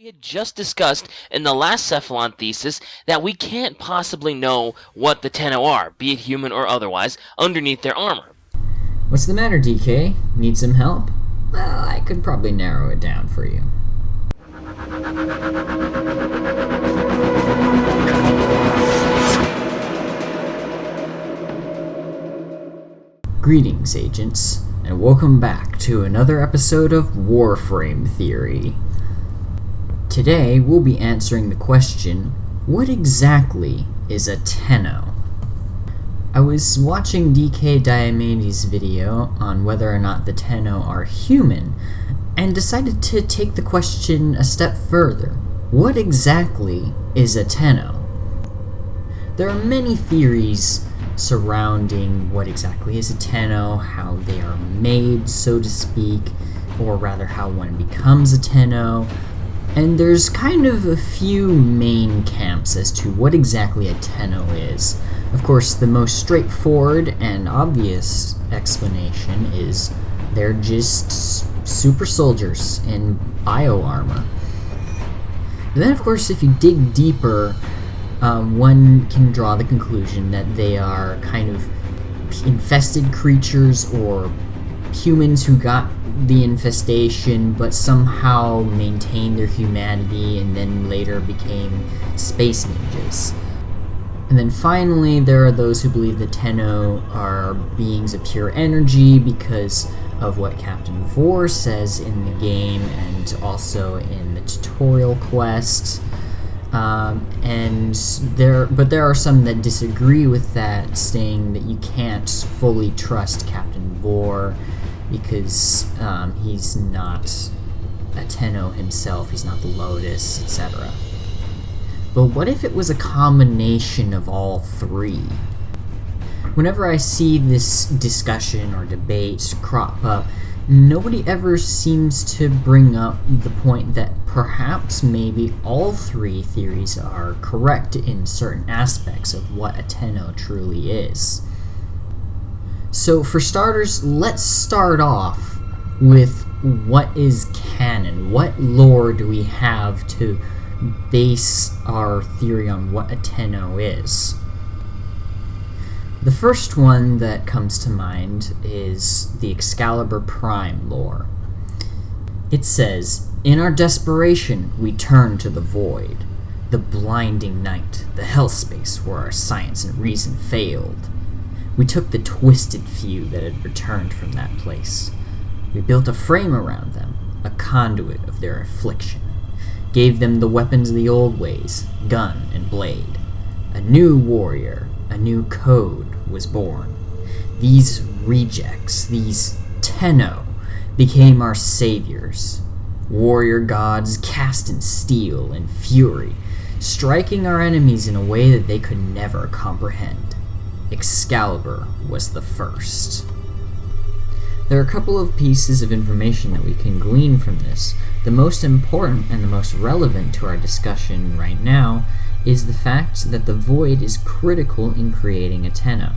We had just discussed in the last Cephalon Thesis that we can't possibly know what the Tenno are, be it human or otherwise, underneath their armor. What's the matter, DK? Need some help? Well, I could probably narrow it down for you. Greetings, agents, and welcome back to another episode of Warframe Theory. Today, we'll be answering the question, what exactly is a Tenno? I was watching DKDiamantes' video on whether or not the Tenno are human, and decided to take the question a step further. What exactly is a Tenno? There are many theories surrounding what exactly is a Tenno, how they are made, so to speak, or rather how one becomes a Tenno. And there's kind of a few main camps as to what exactly a Tenno is. Of course, the most straightforward and obvious explanation is they're just super soldiers in bio armor. And then, of course, if you dig deeper, one can draw the conclusion that they are kind of infested creatures or humans who got the infestation but somehow maintained their humanity and then later became space ninjas. And then finally, there are those who believe the Tenno are beings of pure energy because of what Captain Vor says in the game and also in the tutorial quest. But there are some that disagree with that, saying that you can't fully trust Captain Vor because he's not a Tenno himself, he's not the Lotus, etc. But what if it was a combination of all three? Whenever I see this discussion or debate crop up, nobody ever seems to bring up the point that perhaps maybe all three theories are correct in certain aspects of what a Tenno truly is. So for starters, let's start off with what is canon. What lore do we have to base our theory on what a Tenno is? The first one that comes to mind is the Excalibur Prime lore. It says, "In our desperation, we turn to the void, the blinding night, the hellspace where our science and reason failed. We took the twisted few that had returned from that place. We built a frame around them, a conduit of their affliction, gave them the weapons of the old ways, gun and blade. A new warrior, a new code was born. These rejects, these Tenno, became our saviors. Warrior gods cast in steel and fury, striking our enemies in a way that they could never comprehend. Excalibur was the first." There are a couple of pieces of information that we can glean from this. The most important and the most relevant to our discussion right now is the fact that the void is critical in creating a Tenno.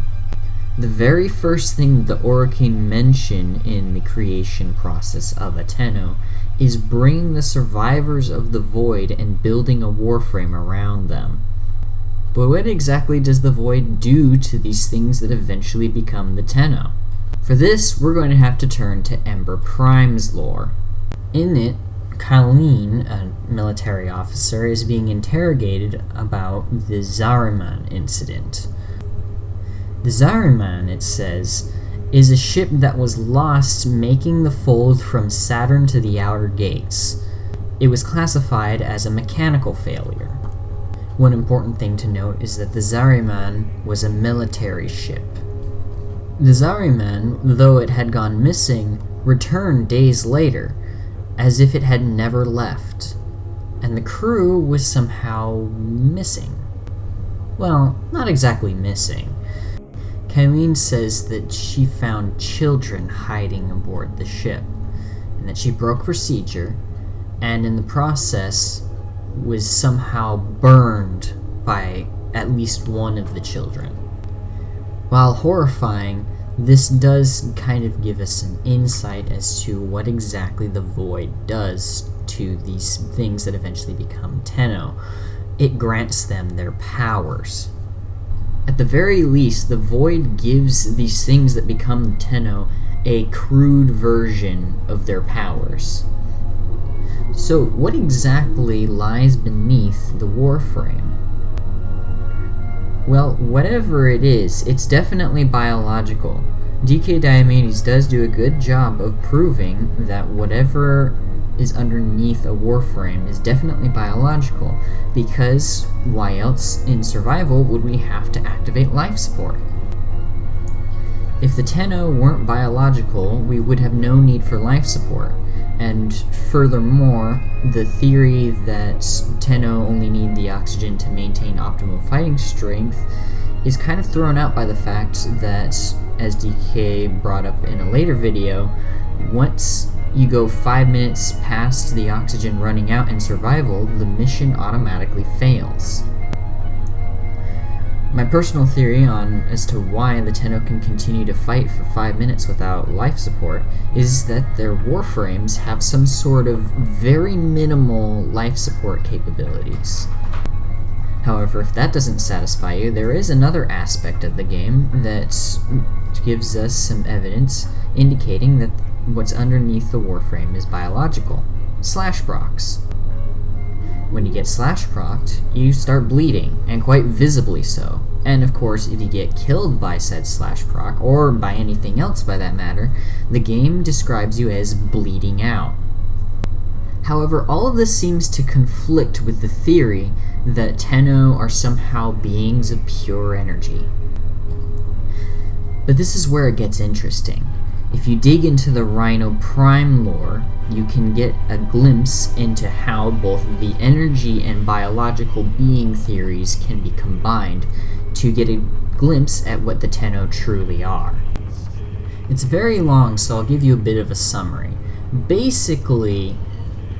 The very first thing the Orokin mention in the creation process of a Tenno is bringing the survivors of the void and building a warframe around them. But what exactly does the void do to these things that eventually become the Tenno? For this, we're going to have to turn to Ember Prime's lore. In it, Colleen, a military officer, is being interrogated about the Zariman incident. The Zariman, it says, is a ship that was lost making the fold from Saturn to the Outer Gates. It was classified as a mechanical failure. One important thing to note is that the Zariman was a military ship. The Zariman, though it had gone missing, returned days later, as if it had never left, and the crew was somehow missing. Well, not exactly missing. Colleen says that she found children hiding aboard the ship, and that she broke procedure, and in the process was somehow burned by at least one of the children. While horrifying, This does kind of give us an insight as to what exactly the Void does to these things that eventually become Tenno. It grants them their powers. At the very least, the Void gives these things that become Tenno a crude version of their powers. So what exactly lies beneath the Warframe? Well, whatever it is, it's definitely biological. DKDiamantes does do a good job of proving that whatever is underneath a Warframe is definitely biological, because why else in survival would we have to activate life support? If the Tenno weren't biological, we would have no need for life support. And furthermore, the theory that Tenno only need the oxygen to maintain optimal fighting strength is kind of thrown out by the fact that, as DK brought up in a later video, once you go 5 minutes past the oxygen running out in survival, the mission automatically fails. My personal theory as to why the Tenno can continue to fight for 5 minutes without life support is that their Warframes have some sort of very minimal life support capabilities. However, if that doesn't satisfy you, there is another aspect of the game that gives us some evidence indicating that what's underneath the Warframe is biological. Slash procs. When you get slash procced, you start bleeding, and quite visibly so. And of course, if you get killed by said slash proc, or by anything else by that matter, the game describes you as bleeding out. However, all of this seems to conflict with the theory that Tenno are somehow beings of pure energy. But this is where it gets interesting. If you dig into the Rhino Prime lore, you can get a glimpse into how both the energy and biological being theories can be combined to get a glimpse at what the Tenno truly are. It's very long, so I'll give you a bit of a summary. Basically,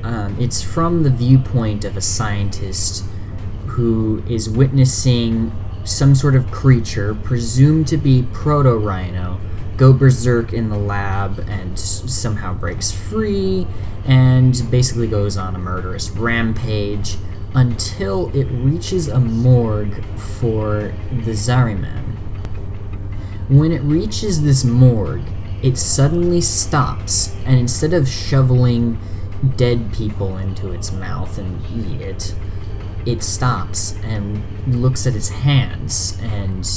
it's from the viewpoint of a scientist who is witnessing some sort of creature, presumed to be Proto-Rhino, go berserk in the lab and somehow breaks free and basically goes on a murderous rampage until it reaches a morgue for the Zariman. When it reaches this morgue, it suddenly stops, and instead of shoveling dead people into its mouth and eat it, it stops and looks at its hands and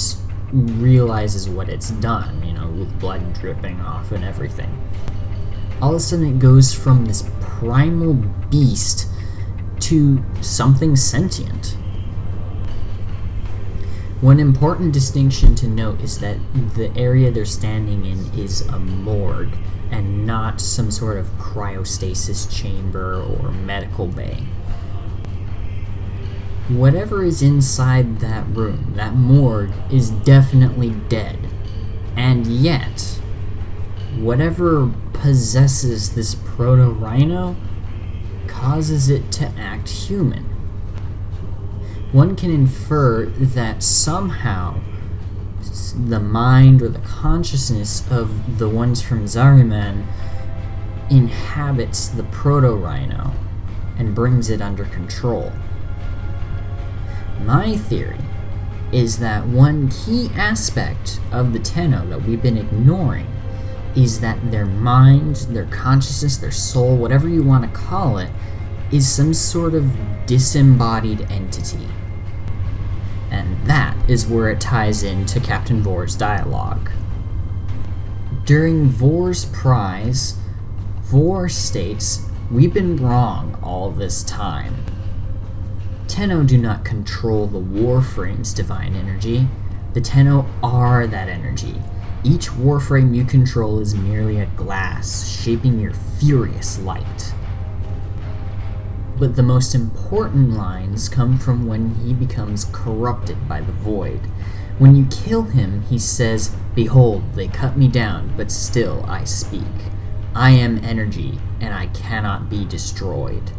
realizes what it's done, with blood dripping off and everything. All of a sudden it goes from this primal beast to something sentient. One important distinction to note is that the area they're standing in is a morgue and not some sort of cryostasis chamber or medical bay. Whatever is inside that room, that morgue, is definitely dead. And yet, whatever possesses this Proto-Rhino causes it to act human. One can infer that somehow the mind or the consciousness of the ones from Zariman inhabits the Proto-Rhino and brings it under control. My theory is that one key aspect of the Tenno that we've been ignoring is that their mind, their consciousness, their soul, whatever you want to call it, is some sort of disembodied entity. And that is where it ties into Captain Vor's dialogue. During Vor's prize, Vor states, "We've been wrong all this time. Tenno do not control the Warframe's divine energy. The Tenno are that energy. Each Warframe you control is merely a glass, shaping your furious light." But the most important lines come from when he becomes corrupted by the Void. When you kill him, he says, "Behold, they cut me down, but still I speak. I am energy, and I cannot be destroyed."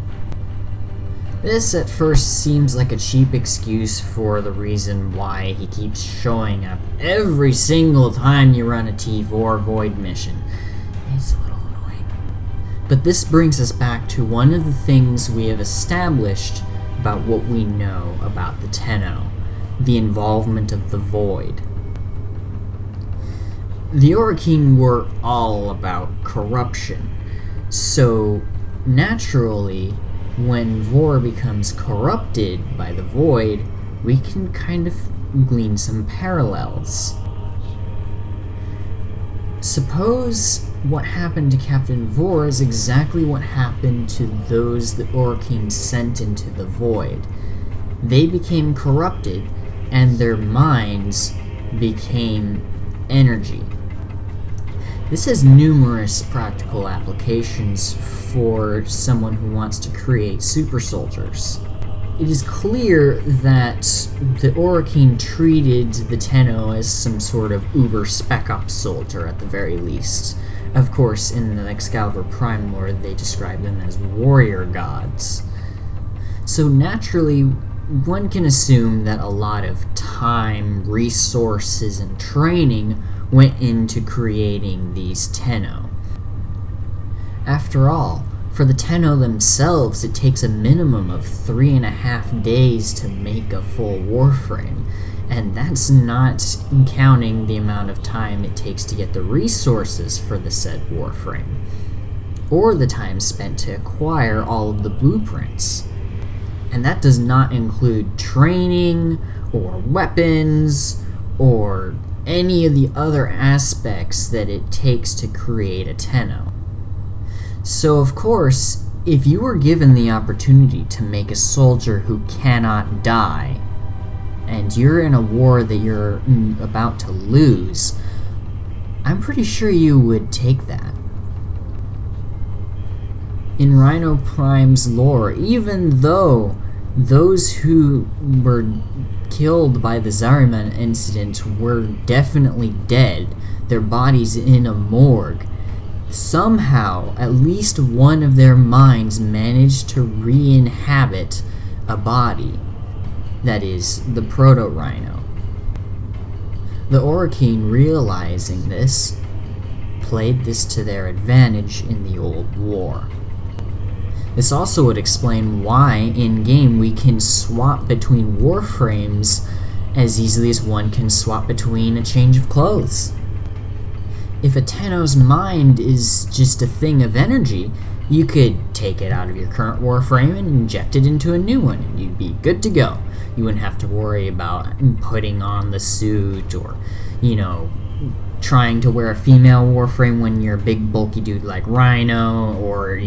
This at first seems like a cheap excuse for the reason why he keeps showing up every single time you run a T4 Void mission. It's a little annoying. But this brings us back to one of the things we have established about what we know about the Tenno, the involvement of the Void. The Orokin were all about corruption, so naturally, when Vor becomes corrupted by the Void, we can kind of glean some parallels. Suppose what happened to Captain Vor is exactly what happened to those the Orokin sent into the Void. They became corrupted, and their minds became energy. This has numerous practical applications for someone who wants to create super soldiers. It is clear that the Orokin treated the Tenno as some sort of uber spec ops soldier at the very least. Of course, in the Excalibur Prime lore, they describe them as warrior gods. So naturally, one can assume that a lot of time, resources, and training went into creating these Tenno. After all, for the Tenno themselves, it takes a minimum of 3.5 days to make a full Warframe, and that's not counting the amount of time it takes to get the resources for the said Warframe, or the time spent to acquire all of the blueprints. And that does not include training, or weapons, or any of the other aspects that it takes to create a Tenno. So of course, if you were given the opportunity to make a soldier who cannot die, and you're in a war that you're about to lose, I'm pretty sure you would take that. In Rhino Prime's lore, even though those who were killed by the Zariman incident were definitely dead, their bodies in a morgue, somehow at least one of their minds managed to re-inhabit a body. That is, the Proto-Rhino. The Orokin, realizing this, played this to their advantage in the old war. This also would explain why, in-game, we can swap between Warframes as easily as one can swap between a change of clothes. If a Tenno's mind is just a thing of energy, you could take it out of your current Warframe and inject it into a new one, and you'd be good to go. You wouldn't have to worry about putting on the suit or, trying to wear a female Warframe when you're a big bulky dude like Rhino, or,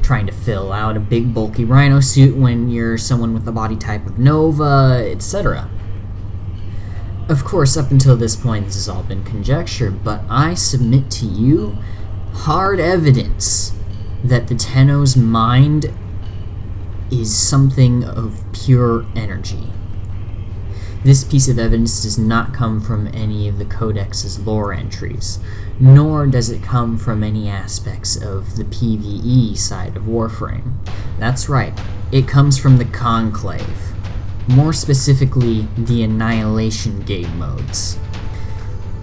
trying to fill out a big bulky Rhino suit when you're someone with the body type of Nova, etc. Of course, up until this point, this has all been conjecture, but I submit to you hard evidence that the Tenno's mind is something of pure energy. This piece of evidence does not come from any of the Codex's lore entries, nor does it come from any aspects of the PvE side of Warframe. That's right, it comes from the Conclave. More specifically, the Annihilation game modes.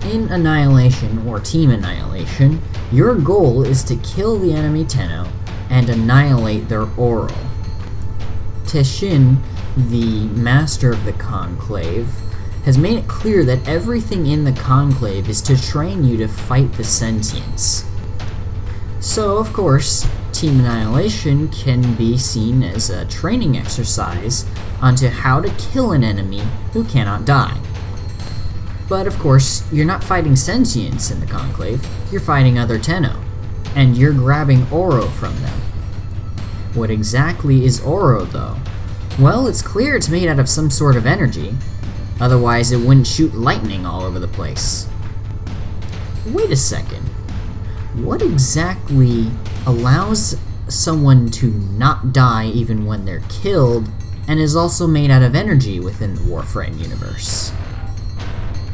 In Annihilation, or Team Annihilation, your goal is to kill the enemy Tenno and annihilate their Oro. Teshin, the master of the Conclave, has made it clear that everything in the Conclave is to train you to fight the sentients. So, of course, Team Annihilation can be seen as a training exercise onto how to kill an enemy who cannot die. But of course, you're not fighting sentients in the Conclave, you're fighting other Tenno, and you're grabbing Oro from them. What exactly is Oro, though? Well, it's clear it's made out of some sort of energy, otherwise it wouldn't shoot lightning all over the place. Wait a second. What exactly allows someone to not die even when they're killed, and is also made out of energy within the Warframe universe?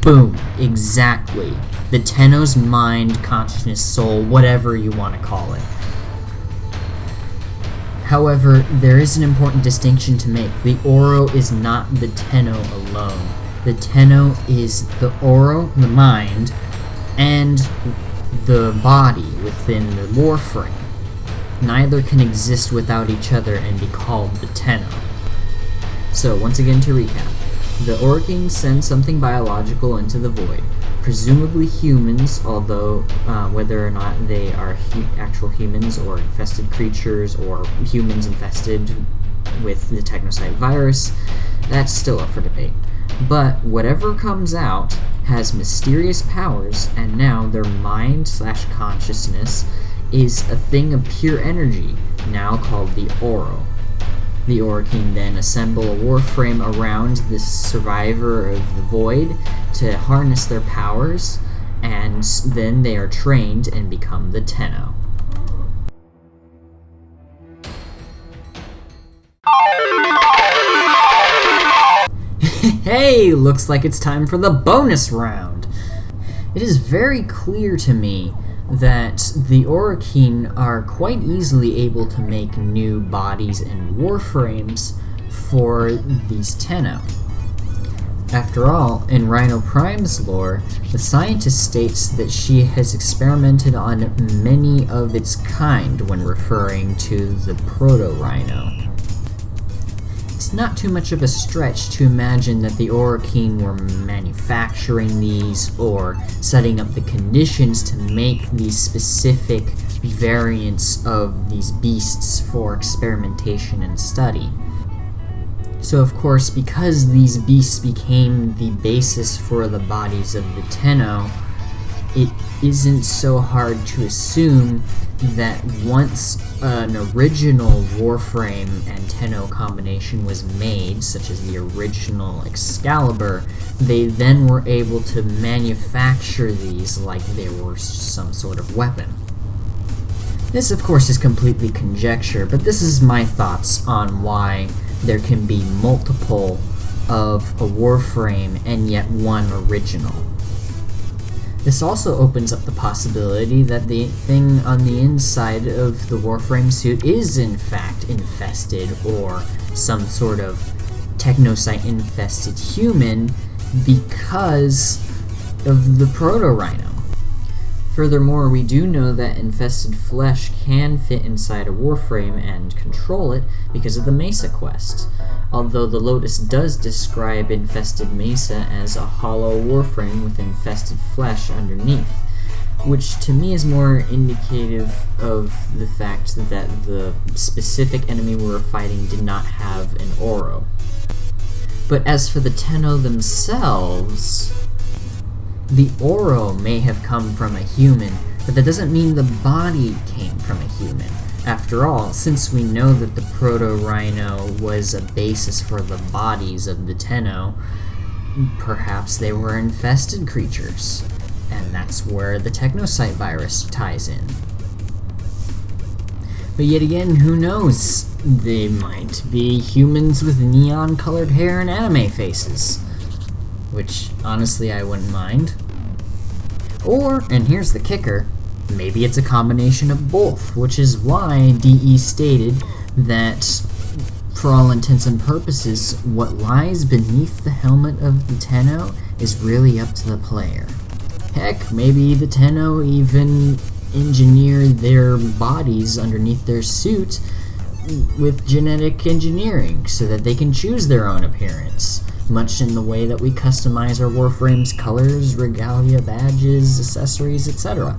Boom, exactly. The Tenno's mind, consciousness, soul, whatever you want to call it. However, there is an important distinction to make. The Oro is not the Tenno alone. The Tenno is the Oro, the mind, and the body within the Warframe. Neither can exist without each other and be called the Tenno. So, once again to recap. The Oroking sends something biological into the void. Presumably humans, although whether or not they are actual humans or infested creatures or humans infested with the Technocyte virus, that's still up for debate. But whatever comes out has mysterious powers, and now their mind/consciousness is a thing of pure energy, now called the Oro. The Oroking then assemble a Warframe around this survivor of the void to harness their powers, and then they are trained and become the Tenno. Hey, looks like it's time for the bonus round! It is very clear to me that the Oroking are quite easily able to make new bodies and warframes for these Tenno. After all, in Rhino Prime's lore, the scientist states that she has experimented on many of its kind when referring to the Proto-Rhino. It's not too much of a stretch to imagine that the Oroking were manufacturing these or setting up the conditions to make these specific variants of these beasts for experimentation and study. So of course, because these beasts became the basis for the bodies of the Tenno, it isn't so hard to assume that once an original Warframe and Tenno combination was made, such as the original Excalibur, they then were able to manufacture these like they were some sort of weapon. This, of course, is completely conjecture, but this is my thoughts on why there can be multiple of a Warframe and yet one original. This also opens up the possibility that the thing on the inside of the Warframe suit is in fact infested or some sort of Technocyte-infested human because of the Proto-Rhino. Furthermore, we do know that infested flesh can fit inside a Warframe and control it because of the Mesa quest, although the Lotus does describe infested Mesa as a hollow Warframe with infested flesh underneath, which to me is more indicative of the fact that the specific enemy we were fighting did not have an Oro. But as for the Tenno themselves, the Oro may have come from a human, but that doesn't mean the body came from a human. After all, since we know that the Proto-Rhino was a basis for the bodies of the Tenno, perhaps they were infested creatures, and that's where the Technocyte virus ties in. But yet again, who knows? They might be humans with neon-colored hair and anime faces. Which, honestly, I wouldn't mind. Or, and here's the kicker, maybe it's a combination of both, which is why DE stated that, for all intents and purposes, what lies beneath the helmet of the Tenno is really up to the player. Heck, maybe the Tenno even engineered their bodies underneath their suit with genetic engineering so that they can choose their own appearance, much in the way that we customize our Warframe's colors, regalia, badges, accessories, etc.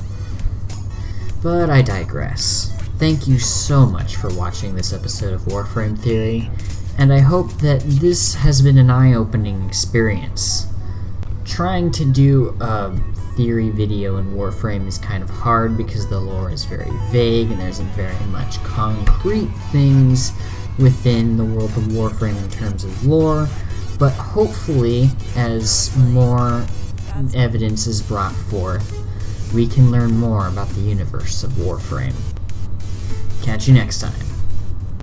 But I digress. Thank you so much for watching this episode of Warframe Theory, and I hope that this has been an eye-opening experience. Trying to do a theory video in Warframe is kind of hard because the lore is very vague and there isn't very much concrete things within the world of Warframe in terms of lore, but hopefully as more evidence is brought forth, we can learn more about the universe of Warframe. Catch you next time.